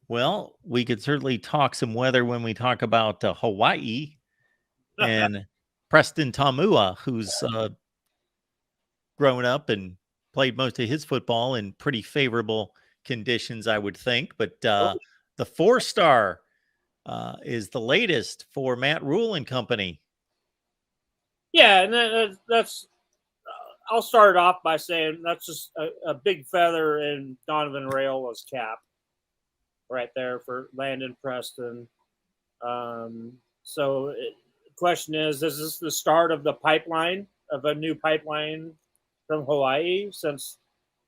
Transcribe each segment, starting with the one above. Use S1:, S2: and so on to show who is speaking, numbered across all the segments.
S1: Well, we could certainly talk some weather when we talk about Hawaii and Preston Taumua, who's grown up and played most of his football in pretty favorable conditions, I would think. But the 4-star is the latest for Matt Rule and company.
S2: Yeah, and that's. I'll start off by saying that's just a big feather in Donovan Raiola's cap, right there for Landon Preston. So the question is this the start of the pipeline, of a new pipeline from Hawaii? Since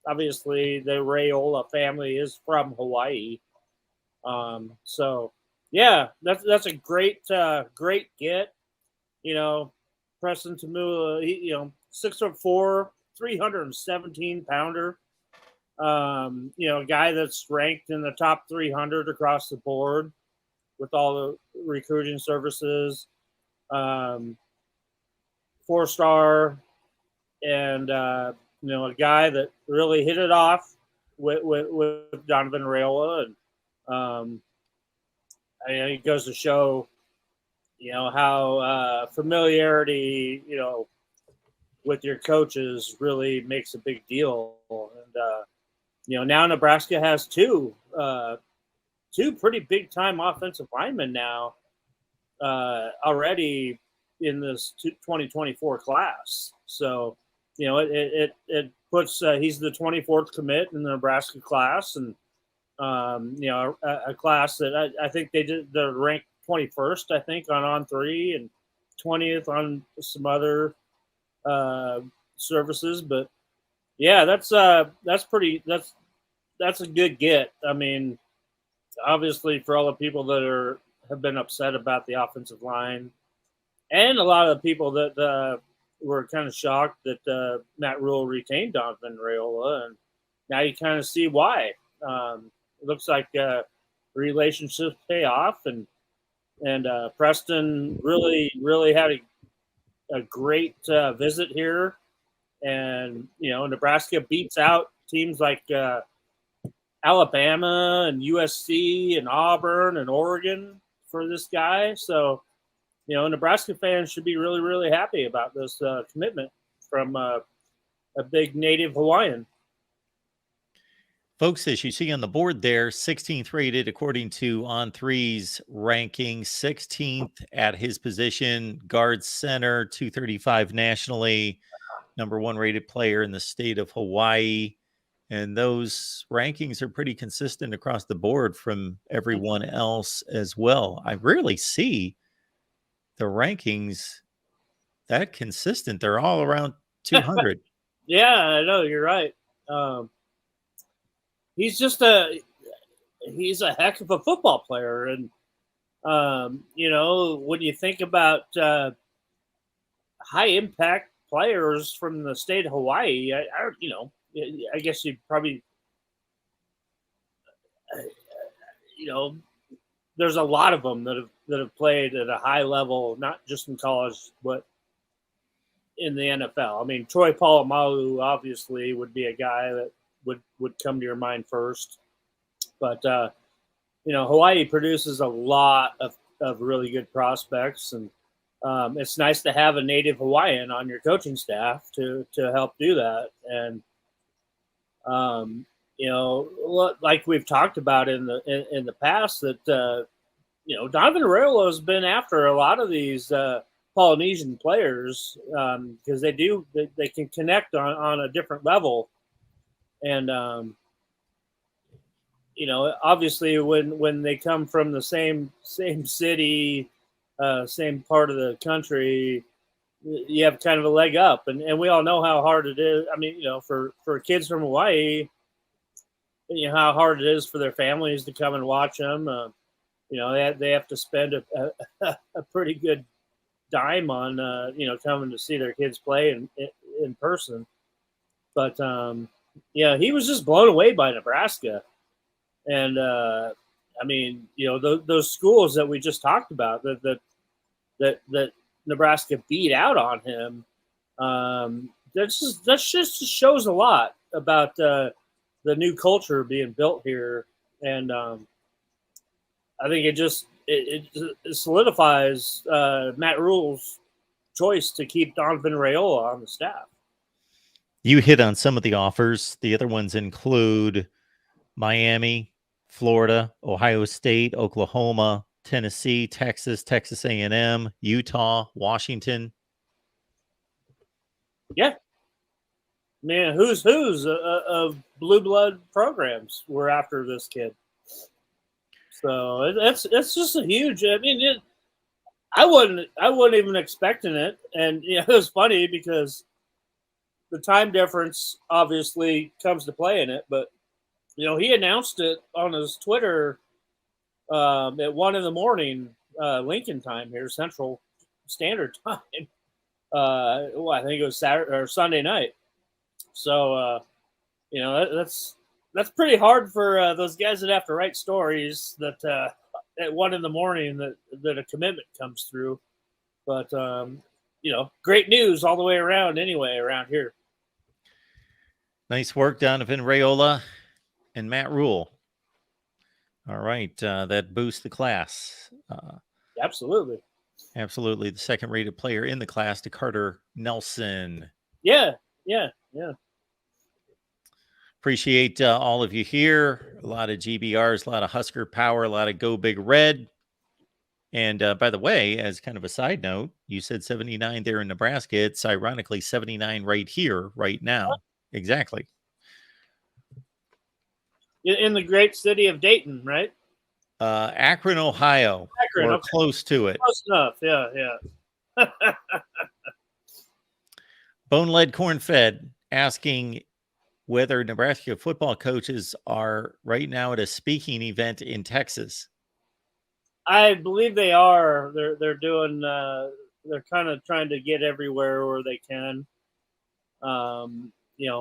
S2: obviously the Raiola family is from Hawaii. So yeah, that's a great get. You know, Preston Taumua, 6'4", 317-pounder. A guy that's ranked in the top 300 across the board with all the recruiting services. 4-star, and a guy that really hit it off with Donovan Raiola, and it goes to show, how familiarity, with your coaches really makes a big deal. And now Nebraska has two pretty big time offensive linemen now already in this 2024 class. So, it puts he's the 24th commit in the Nebraska class, and a class that I think they're ranked 21st, I think, on On3, and 20th on some other services. But yeah, that's a good get. I mean, obviously for all the people that have been upset about the offensive line, and a lot of the people that were kind of shocked that Matt Rule retained Donovan Raiola, and now you kind of see why. It looks like relationships pay off, and Preston really had a great visit here, and Nebraska beats out teams like Alabama and USC and Auburn and Oregon for this guy. So, Nebraska fans should be really, really happy about this commitment from a big native Hawaiian.
S1: Folks, as you see on the board there, 16th rated according to On3's ranking, 16th at his position, guard center, 235 nationally, number 1 rated player in the state of Hawaii. And those rankings are pretty consistent across the board from everyone else as well. I rarely see the rankings that consistent. They're all around 200.
S2: Yeah, I know, you're right. He's a heck of a football player. And, when you think about high impact players from the state of Hawaii, I guess you'd probably, there's a lot of them that have played at a high level, not just in college, but in the NFL. I mean, Troy Polamalu obviously would be a guy that would come to your mind first. But, Hawaii produces a lot of really good prospects, and it's nice to have a native Hawaiian on your coaching staff to help do that. And, like we've talked about in the past, that, Donovan Raiola has been after a lot of these Polynesian players because they can connect on a different level. And, obviously when they come from the same city, same part of the country, you have kind of a leg up. And we all know how hard it is. I mean, for kids from Hawaii, how hard it is for their families to come and watch them. They have to spend a pretty good dime on, coming to see their kids play in person. But, he was just blown away by Nebraska. And, those schools that we just talked about that Nebraska beat out on him, that just shows a lot about the new culture being built here, and I think it solidifies Matt Rule's choice to keep Donovan Raiola on the staff.
S1: You hit on some of the offers. The other ones include Miami, Florida, Ohio State, Oklahoma, Tennessee, Texas, Texas A&M, Utah, Washington.
S2: Yeah, man, who's of blue blood programs were after this kid. So it's just a huge. I mean, I wasn't even expecting it, and it was funny because the time difference obviously comes to play in it. But he announced it on his Twitter at 1 a.m. Lincoln time here, Central Standard Time. I think it was Saturday or Sunday night. So that's pretty hard for those guys that have to write stories that at 1 a.m. that a commitment comes through. But great news all the way around. Anyway, around here.
S1: Nice work, Donovan Raiola and Matt Rule. All right, that boosts the class.
S2: Absolutely.
S1: Absolutely. The second-rated player in the class to Carter Nelson.
S2: Yeah.
S1: Appreciate all of you here. A lot of GBRs, a lot of Husker power, a lot of Go Big Red. And by the way, as kind of a side note, you said 79 there in Nebraska. It's ironically 79 right here, right now. Exactly.
S2: In the great city of Dayton, right?
S1: Akron, Ohio.
S2: Akron,
S1: okay. Close to it.
S2: Close enough, yeah.
S1: Bone-Led Corn-Fed asking whether Nebraska football coaches are right now at a speaking event in Texas.
S2: I believe they are. They're doing. They're kind of trying to get everywhere where they can.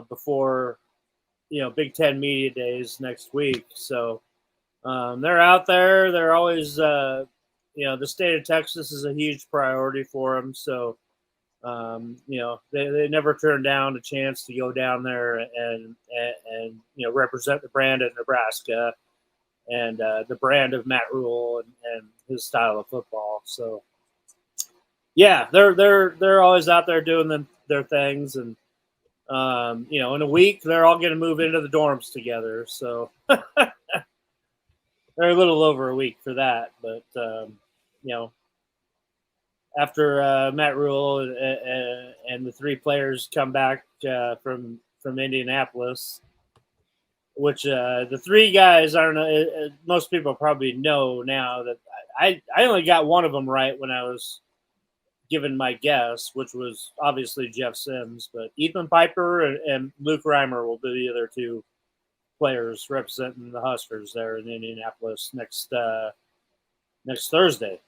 S2: Before Big Ten Media Days next week. So they're out there. They're always. The state of Texas is a huge priority for them. So. They never turn down a chance to go down there and represent the brand of Nebraska and the brand of Matt Rule and his style of football. So, yeah, they're always out there doing their things, and in a week they're all going to move into the dorms together. So they're a little over a week for that, but after Matt Rule and the three players come back from Indianapolis, which the three guys, I don't know, most people probably know now that I only got one of them right when I was given my guess, which was obviously Jeff Sims, but Ethan Piper and Luke Reimer will be the other two players representing the Huskers there in Indianapolis next Thursday.